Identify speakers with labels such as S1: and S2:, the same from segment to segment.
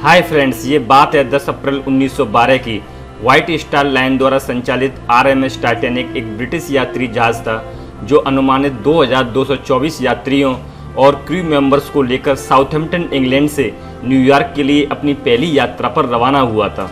S1: Hi friends, ये बात है 10 अप्रैल 1912 की। व्हाइट स्टार लाइन द्वारा संचालित आरएमएस टाइटैनिक एक ब्रिटिश यात्री जहाज था जो अनुमानित 2224 यात्रियों और क्रू मेंबर्स को लेकर साउथहैम्पटन इंग्लैंड से न्यूयॉर्क के लिए अपनी पहली यात्रा पर रवाना हुआ था।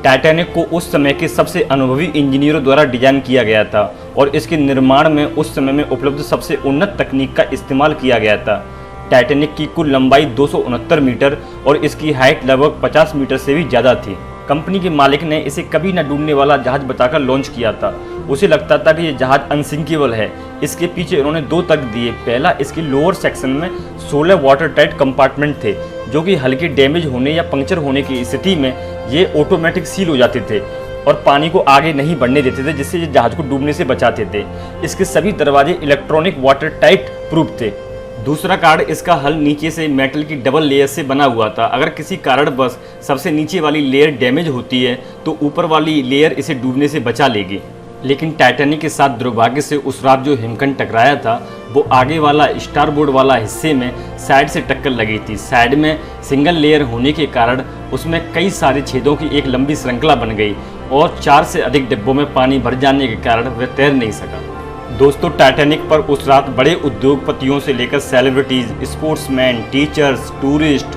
S1: टाइटैनिक को उस समय के सबसे अनुभवी इंजीनियरों द्वारा डिजाइन किया गया था और इसके निर्माण में उस समय में उपलब्ध सबसे उन्नत तकनीक का इस्तेमाल किया गया था। टाइटैनिक की कुल लंबाई 269 मीटर और इसकी हाइट लगभग 50 मीटर से भी ज़्यादा थी। कंपनी के मालिक ने इसे कभी न डूबने वाला जहाज बताकर लॉन्च किया था। उसे लगता था कि यह जहाज अनसिंकेबल है। इसके पीछे उन्होंने दो तर्क दिए। पहला, इसके लोअर सेक्शन में 16 वाटर टाइट कंपार्टमेंट थे जो कि हल्के डैमेज होने या पंक्चर होने की स्थिति में ये ऑटोमेटिक सील हो जाते थे और पानी को आगे नहीं बढ़ने देते थे, जिससे ये जहाज को डूबने से बचाते थे। इसके सभी दरवाजे इलेक्ट्रॉनिक वाटर टाइट प्रूफ थे। दूसरा कारण, इसका हल नीचे से मेटल की डबल लेयर से बना हुआ था। अगर किसी कारणवश सबसे नीचे वाली लेयर डैमेज होती है तो ऊपर वाली लेयर इसे डूबने से बचा लेगी। लेकिन टाइटैनिक के साथ दुर्भाग्य से उस रात जो हिमखंड टकराया था वो आगे वाला स्टारबोर्ड वाला हिस्से में साइड से टक्कर लगी थी। साइड में सिंगल लेयर होने के कारण उसमें कई सारे छेदों की एक लंबी श्रृंखला बन गई और 4 से अधिक डिब्बों में पानी भर जाने के कारण वह तैर नहीं सका। दोस्तों, टाइटैनिक पर उस रात बड़े उद्योगपतियों से लेकर celebrities, sportsman, teachers, tourist,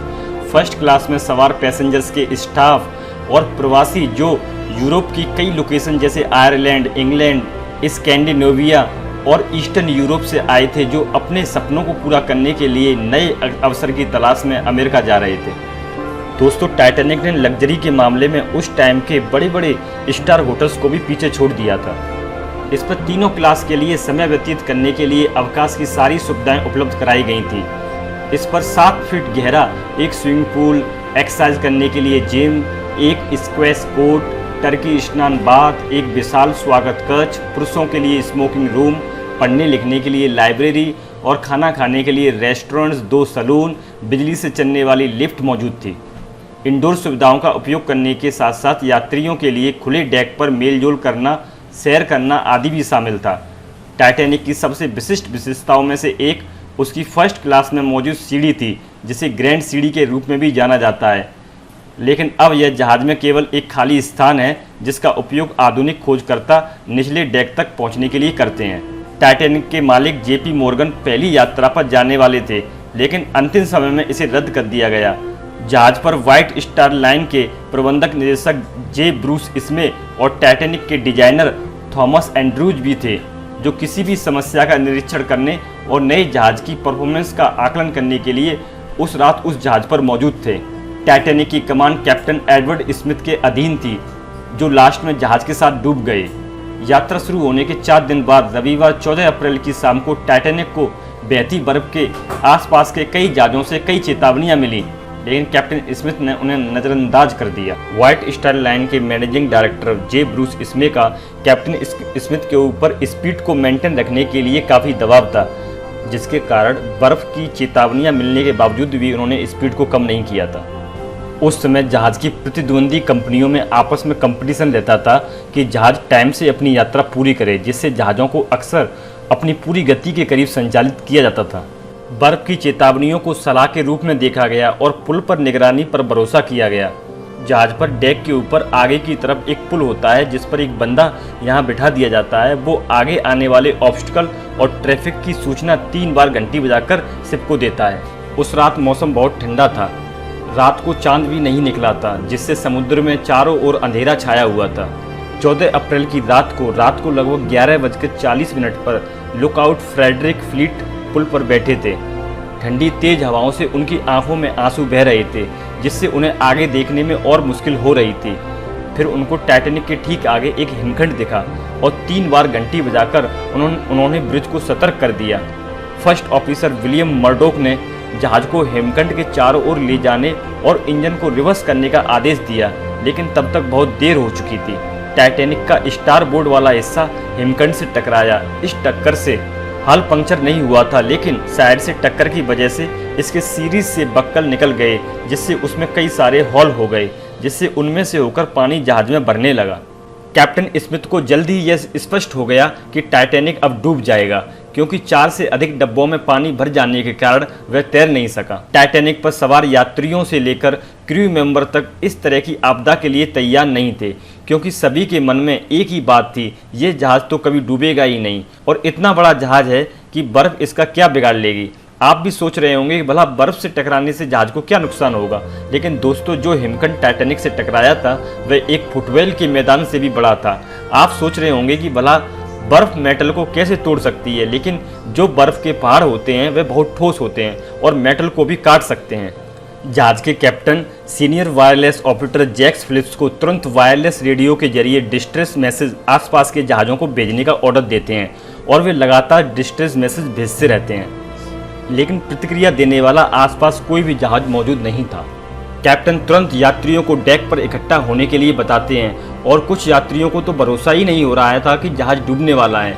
S1: first class में सवार पैसेंजर्स के स्टाफ और प्रवासी जो यूरोप की कई लोकेशन जैसे आयरलैंड, इंग्लैंड, स्कैंडिनेविया और ईस्टर्न यूरोप से आए थे, जो अपने सपनों को पूरा करने के लिए नए अवसर की तलाश में अमेरिका जा रहे थे। दोस्तों, टाइटैनिक ने लग्जरी के मामले में उस टाइम के बड़े बड़े स्टार होटल्स को भी पीछे छोड़ दिया था। इस पर तीनों क्लास के लिए समय व्यतीत करने के लिए अवकाश की सारी सुविधाएं उपलब्ध कराई गई थी। इस पर 7 फीट गहरा एक स्विमिंग पूल, एक्सरसाइज करने के लिए जिम, एक स्क्वैश कोर्ट, टर्की स्नान बाथ, एक विशाल स्वागत कक्ष, पुरुषों के लिए स्मोकिंग रूम, पढ़ने लिखने के लिए लाइब्रेरी और खाना खाने के लिए रेस्टोरेंट्स, 2 सैलून, बिजली से चलने वाली लिफ्ट मौजूद थी। इंडोर सुविधाओं का उपयोग करने के साथ साथ यात्रियों के लिए खुले डेक पर मेलजोल करना, सैर करना आदि भी शामिल था। टाइटैनिक की सबसे विशिष्ट विशेषताओं में से एक उसकी फर्स्ट क्लास में मौजूद सीढ़ी थी, जिसे ग्रैंड सीढ़ी के रूप में भी जाना जाता है। लेकिन अब यह जहाज में केवल एक खाली स्थान है जिसका उपयोग आधुनिक खोजकर्ता निचले डेक तक पहुंचने के लिए करते हैं। टाइटैनिक के मालिक जेपी मॉर्गन पहली यात्रा पर जाने वाले थे, लेकिन अंतिम समय में इसे रद्द कर दिया गया। जहाज पर व्हाइट स्टार लाइन के प्रबंधक निदेशक जे ब्रूस स्मिथ और टाइटैनिक के डिजाइनर थॉमस एंड्रूज भी थे, जो किसी भी समस्या का निरीक्षण करने और नए जहाज की परफॉर्मेंस का आकलन करने के लिए उस रात उस जहाज पर मौजूद थे। टाइटैनिक की कमान कैप्टन एडवर्ड स्मिथ के अधीन थी, जो लास्ट में जहाज के साथ डूब गए। यात्रा शुरू होने के 4 दिन बाद रविवार 14 अप्रैल की शाम को टाइटैनिक को बहती बर्फ के आसपास के कई जहाजों से कई चेतावनियां मिली, लेकिन कैप्टन स्मिथ ने उन्हें नज़रअंदाज कर दिया। व्हाइट स्टार लाइन के मैनेजिंग डायरेक्टर जे ब्रूस स्मिथ का कैप्टन स्मिथ के ऊपर स्पीड को मेंटेन रखने के लिए काफ़ी दबाव था, जिसके कारण बर्फ की चेतावनियां मिलने के बावजूद भी उन्होंने स्पीड को कम नहीं किया था। उस समय जहाज की प्रतिद्वंदी कंपनियों में आपस में कंपटीशन रहता था कि जहाज टाइम से अपनी यात्रा पूरी करे, जिससे जहाज़ों को अक्सर अपनी पूरी गति के करीब संचालित किया जाता था। बर्फ की चेतावनियों को सलाह के रूप में देखा गया और पुल पर निगरानी पर भरोसा किया गया। जहाज पर डेक के ऊपर आगे की तरफ एक पुल होता है, जिस पर एक बंदा यहाँ बिठा दिया जाता है। वो आगे आने वाले ऑब्स्टिकल और ट्रैफिक की सूचना 3 बार घंटी बजाकर शिप को देता है। उस रात मौसम बहुत ठंडा था। रात को चांद भी नहीं निकला था, जिससे समुद्र में चारों ओर अंधेरा छाया हुआ था। 14 अप्रैल की रात को लगभग 11:40 पर लुकआउट फ्रेडरिक फ्लीट पुल पर बैठे थे। ठंडी तेज हवाओं से उनकी आंखों में आंसू बह रहे थे, जिससे उन्हें आगे देखने में और मुश्किल हो रही थी। फिर उनको टाइटैनिक के ठीक आगे एक हिमखंड दिखा और 3 बार घंटी बजाकर उन्होंने ब्रिज को सतर्क कर दिया। फर्स्ट ऑफिसर विलियम मर्डोक ने जहाज को हिमखंड के चारों ओर ले जाने और इंजन को रिवर्स करने का आदेश दिया, लेकिन तब तक बहुत देर हो चुकी थी। टाइटैनिक का स्टार बोर्ड वाला हिस्सा हिमखंड से टकराया। इस टक्कर से हल पंक्चर नहीं हुआ था, लेकिन साइड से टक्कर की वजह से इसके सीरीज से बक्कल निकल गए, जिससे उसमें कई सारे हॉल हो गए, जिससे उनमें से होकर पानी जहाज में भरने लगा। कैप्टन स्मिथ को जल्द ही यह स्पष्ट हो गया कि टाइटैनिक अब डूब जाएगा। क्योंकि 4 से अधिक डब्बों में पानी भर जाने के कारण वह तैर नहीं सका। टाइटैनिक पर सवार यात्रियों से लेकर क्रू मेंबर तक इस तरह की आपदा के लिए तैयार नहीं थे, क्योंकि सभी के मन में एक ही बात थी, ये जहाज तो कभी डूबेगा ही नहीं और इतना बड़ा जहाज है कि बर्फ इसका क्या बिगाड़ लेगी। आप भी सोच रहे होंगे कि भला बर्फ से टकराने से जहाज को क्या नुकसान होगा, लेकिन दोस्तों जो हिमखंड टाइटैनिक से टकराया था वह एक फुटबॉल के मैदान से भी बड़ा था। आप सोच रहे होंगे कि भला बर्फ मेटल को कैसे तोड़ सकती है, लेकिन जो बर्फ के पहाड़ होते हैं वे बहुत ठोस होते हैं और मेटल को भी काट सकते हैं। जहाज के captain senior wireless operator Jacks Phillips को तुरंत वायरलेस रेडियो के जरिए डिस्ट्रेस मैसेज आसपास के जहाज़ों को भेजने का ऑर्डर देते हैं और वे लगातार डिस्ट्रेस मैसेज भेजते रहते हैं, लेकिन प्रतिक्रिया देने वाला आसपास कोई भी जहाज मौजूद नहीं था। कैप्टन तुरंत यात्रियों को डेक पर इकट्ठा होने के लिए बताते हैं और कुछ यात्रियों को तो भरोसा ही नहीं हो रहा था कि जहाज डूबने वाला है।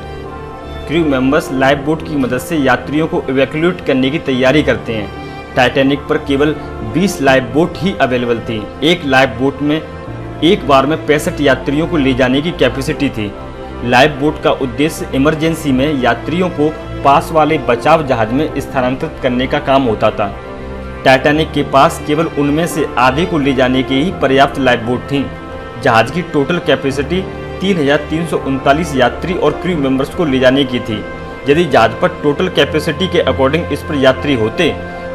S1: क्रू मेंबर्स लाइफ बोट की मदद से यात्रियों को इवैक्यूएट करने की तैयारी करते हैं। टाइटैनिक पर केवल 20 लाइफ बोट ही अवेलेबल थी। एक लाइफ बोट में एक बार में 65 यात्रियों को ले जाने की कैपेसिटी थी। लाइफ बोट का उद्देश्य इमरजेंसी में यात्रियों को पास वाले बचाव जहाज में स्थानांतरित करने का काम होता था। टाइटैनिक के पास केवल उनमें से आधे को ले जाने की ही पर्याप्त लाइफ बोट थी। जहाज की टोटल कैपेसिटी 3,339 यात्री और क्रू मेंबर्स को ले जाने की थी। यदि जहाज पर टोटल कैपेसिटी के अकॉर्डिंग इस पर यात्री होते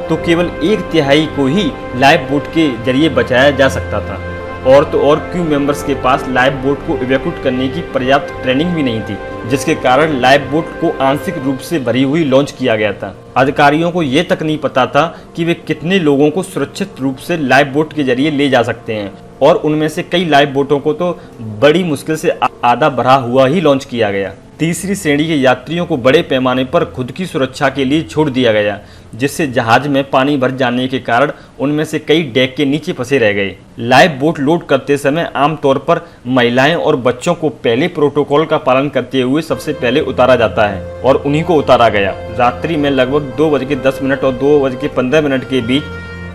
S1: तो केवल 1/3 को ही लाइफ बोट के जरिए बचाया जा सकता था। और तो और क्रू मेंबर्स के पास लाइफ बोट को इवैक्यूएट करने की पर्याप्त ट्रेनिंग भी नहीं थी, जिसके कारण लाइफ बोट को आंशिक रूप से भरी हुई लॉन्च किया गया था। अधिकारियों को यह तक नहीं पता था कि वे कितने लोगों को सुरक्षित रूप से लाइफ बोट के जरिए ले जा सकते हैं और उनमें से कई लाइफ बोटों को तो बड़ी मुश्किल से आधा भरा हुआ ही लॉन्च किया गया। तीसरी श्रेणी के यात्रियों को बड़े पैमाने पर खुद की सुरक्षा के लिए छोड़ दिया गया, जिससे जहाज में पानी भर जाने के कारण उनमें से कई डेक के नीचे फंसे रह गए। लाइफ बोट लोड करते समय आमतौर पर महिलाएं और बच्चों को पहले प्रोटोकॉल का पालन करते हुए सबसे पहले उतारा जाता है और उन्हीं को उतारा गया। रात्रि में लगभग 2:10 और 2:15 के बीच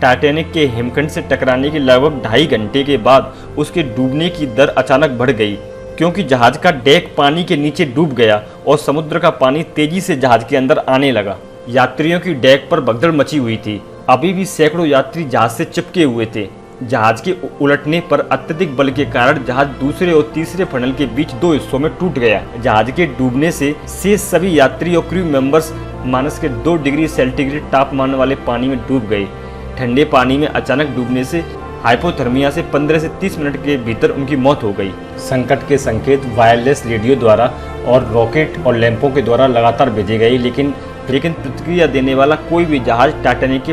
S1: टाइटैनिक के हिमखंड से टकराने के लगभग 2.5 घंटे के बाद उसके डूबने की दर अचानक बढ़ गई, क्योंकि जहाज का डेक पानी के नीचे डूब गया और समुद्र का पानी तेजी से जहाज के अंदर आने लगा। यात्रियों की डेक पर भगदड़ मची हुई थी। अभी भी सैकड़ों यात्री जहाज से चिपके हुए थे। जहाज के उलटने पर अत्यधिक बल के कारण जहाज दूसरे और तीसरे फनल के बीच 2 हिस्सों में टूट गया। जहाज के डूबने से शेष सभी यात्री और क्रू मेंबर्स माइनस के 2 डिग्री सेंटीग्रेड तापमान वाले पानी में डूब गए। ठंडे पानी में अचानक डूबने से हाइपोथर्मिया से 15 से 30 मिनट के भीतर उनकी मौत हो गई। संकट के संकेत वायरलेस रेडियो द्वारा और रॉकेट और लैंपों के द्वारा लगातार भेजे गए, लेकिन प्रतिक्रिया देने वाला कोई भी जहाज टाइटैनिक के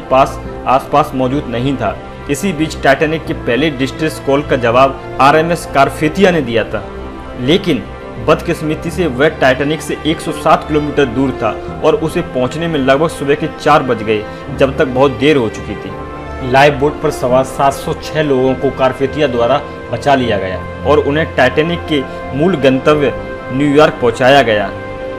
S1: आसपास मौजूद नहीं था। इसी बीच टाइटैनिक के पहले डिस्ट्रेस कॉल का जवाब आरएमएस कारपेथिया ने दिया था, लेकिन बदकिस्मती से वह टाइटैनिक से 107 किलोमीटर दूर था और उसे पहुंचने में लगभग सुबह के 4 बज गए, जब तक बहुत देर हो चुकी थी। लाइफ बोट पर सवार 706 लोगों को कारपेथिया द्वारा बचा लिया गया और उन्हें टाइटैनिक के मूल गंतव्य न्यूयॉर्क पहुंचाया गया।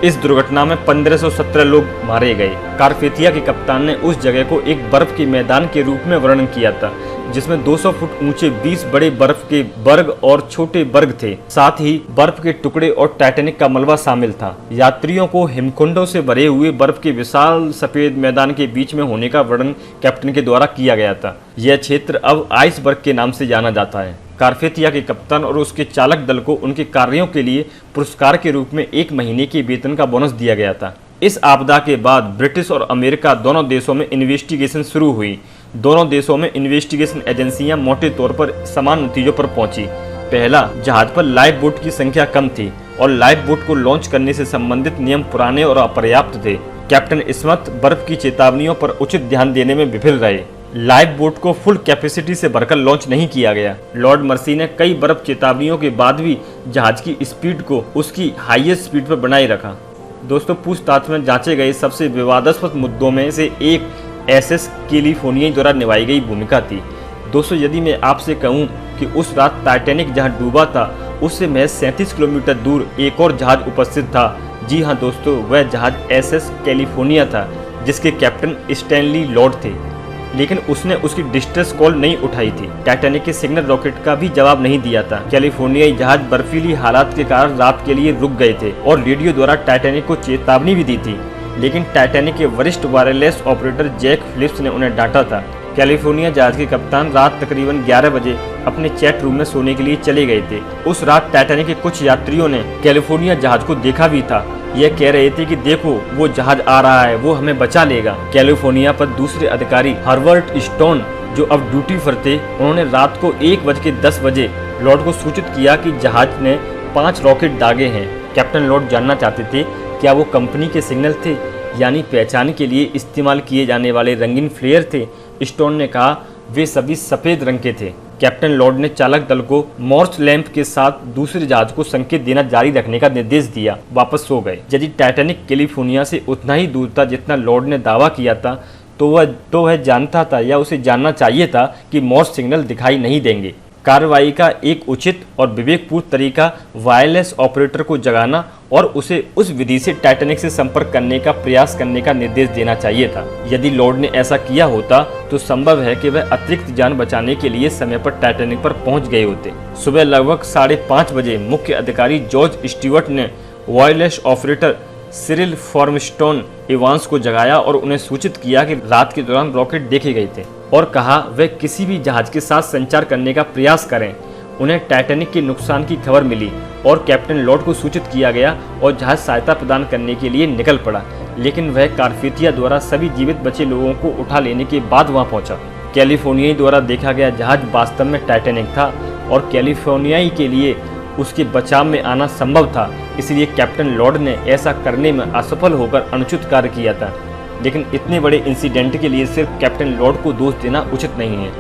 S1: इस दुर्घटना में 1517 लोग मारे गए। कारपेथिया के कप्तान ने उस जगह को एक बर्फ के मैदान के रूप में वर्णन किया था, जिसमें 200 फुट ऊंचे 20 बड़े बर्फ के बर्ग और छोटे बर्ग थे। साथ ही बर्फ के टुकड़े और टाइटैनिक का मलबा शामिल था। यात्रियों को हिमकुंडों से भरे हुए बर्फ के विशाल सफेद मैदान के बीच में होने का वर्णन कैप्टन के द्वारा किया गया था। यह क्षेत्र अब आइसबर्ग के नाम से जाना जाता है। कारपेथिया के कप्तान और उसके चालक दल को उनके कार्यों के लिए पुरस्कार के रूप में 1 महीने के वेतन का बोनस दिया गया था। इस आपदा के बाद ब्रिटिश और अमेरिका दोनों देशों में इन्वेस्टिगेशन शुरू हुई। दोनों देशों में इन्वेस्टिगेशन एजेंसियां मोटे तौर पर समान नतीजों पर पहुंची। पहला, जहाज पर लाइफ बोट की संख्या कम थी और लाइफ बोट को लॉन्च करने से संबंधित नियम पुराने और अपर्याप्त थे। कैप्टन स्मिथ बर्फ की चेतावनियों पर उचित ध्यान देने में विफल रहे। लाइफ बोट को फुल कैपेसिटी से भरकर लॉन्च नहीं किया गया। लॉर्ड मर्सी ने कई बर्फ चेतावनियों के बाद भी जहाज की स्पीड को उसकी हाईएस्ट स्पीड पर बनाए रखा। दोस्तों, पूछताछ में जांचे गए सबसे विवादास्पद मुद्दों में से एक एसएस कैलिफोर्निया द्वारा निभाई गई भूमिका थी। दोस्तों, यदि मैं आपसे कहूं कि उस रात टाइटैनिक जहां डूबा था उससे महज 37 किलोमीटर दूर एक और जहाज उपस्थित था। जी हाँ दोस्तों, वह जहाज एसएस कैलिफोर्निया था, जिसके कैप्टन स्टैनली लॉर्ड थे। लेकिन उसने उसकी डिस्ट्रेस कॉल नहीं उठाई थी। टाइटैनिक के सिग्नल रॉकेट का भी जवाब नहीं दिया था। कैलिफोर्नियाई जहाज बर्फीली हालात के कारण रात के लिए रुक गए थे और रेडियो द्वारा टाइटैनिक को चेतावनी भी दी थी, लेकिन टाइटैनिक के वरिष्ठ वायरलेस ऑपरेटर जैक फिलिप्स ने उन्हें डांटा था। कैलिफोर्निया जहाज के कप्तान रात तकरीबन 11 बजे अपने चैट रूम में सोने के लिए चले गए थे। उस रात टाइटैनिक के कुछ यात्रियों ने कैलिफोर्निया जहाज को देखा भी था। यह कह रहे थे कि देखो वो जहाज आ रहा है, वो हमें बचा लेगा। कैलिफोर्निया पर दूसरे अधिकारी हर्बर्ट स्टोन, जो अब ड्यूटी पर थे, उन्होंने रात को 1:10 बजे लॉर्ड को सूचित किया कि जहाज ने 5 रॉकेट दागे हैं। कैप्टन लॉर्ड जानना चाहते थे क्या वो कंपनी के सिग्नल थे, यानी पहचान के लिए इस्तेमाल किए जाने वाले रंगीन फ्लेयर थे। स्टोन ने कहा वे सभी सफेद रंग के थे। कैप्टन लॉर्ड ने चालक दल को मॉर्स लैंप के साथ दूसरे जहाज को संकेत देना जारी रखने का निर्देश दिया। वापस सो गए। यदि टाइटैनिक कैलिफोर्निया से उतना ही दूर था जितना लॉर्ड ने दावा किया था, तो वह जानता था या उसे जानना चाहिए था कि मॉर्स सिग्नल दिखाई नहीं देंगे। कार्रवाई का एक उचित और विवेकपूर्ण तरीका वायरलेस ऑपरेटर को जगाना और उसे उस विधि से टाइटैनिक से संपर्क करने का प्रयास करने का निर्देश देना चाहिए था। यदि लॉर्ड ने ऐसा किया होता तो संभव है कि वह अतिरिक्त जान बचाने के लिए समय पर टाइटैनिक पर पहुंच गए होते। सुबह लगभग 5:30 बजे मुख्य अधिकारी जॉर्ज स्टीवर्ट ने वायरलेस ऑपरेटर सिरिल फॉर्मस्टोन इवांस को जगाया और उन्हें सूचित किया कि रात के दौरान रॉकेट देखे गए थे और कहा वे किसी भी जहाज के साथ संचार करने का प्रयास करें। उन्हें टाइटैनिक के नुकसान की खबर मिली और कैप्टन लॉर्ड को सूचित किया गया और जहाज सहायता प्रदान करने के लिए निकल पड़ा, लेकिन वह कारफेतिया द्वारा सभी जीवित बचे लोगों को उठा लेने के बाद वहां पहुंचा। कैलिफोर्नियाई द्वारा देखा गया जहाज वास्तव में टाइटैनिक था और कैलिफोर्नियाई के लिए उसके बचाव में आना संभव था, इसलिए कैप्टन लॉर्ड ने ऐसा करने में असफल होकर अनुचित कार्य किया था। लेकिन इतने बड़े इंसिडेंट के लिए सिर्फ कैप्टन लॉर्ड को दोष देना उचित नहीं है।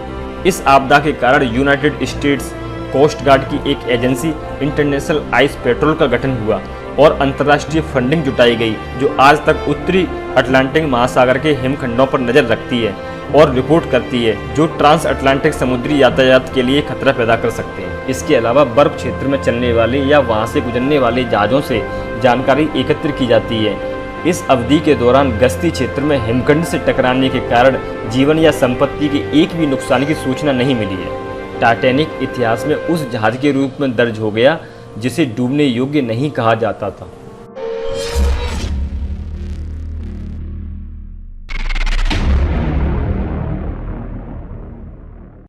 S1: इस आपदा के कारण यूनाइटेड स्टेट्स कोस्ट गार्ड की एक एजेंसी इंटरनेशनल आइस पेट्रोल का गठन हुआ और अंतर्राष्ट्रीय फंडिंग जुटाई गई, जो आज तक उत्तरी अटलांटिक महासागर के हिमखंडों पर नजर रखती है और रिपोर्ट करती है, जो ट्रांस अटलांटिक समुद्री यातायात के लिए खतरा पैदा कर सकते हैं। इसके अलावा बर्फ क्षेत्र में चलने वाले या वहां से गुजरने वाले जहाजों से जानकारी एकत्र की जाती है। इस अवधि के दौरान गश्ती क्षेत्र में हिमखंड से टकराने के कारण जीवन या संपत्ति के एक भी नुकसान की सूचना नहीं मिली है। टाइटैनिक इतिहास में उस जहाज के रूप में दर्ज हो गया जिसे डूबने योग्य नहीं कहा जाता था।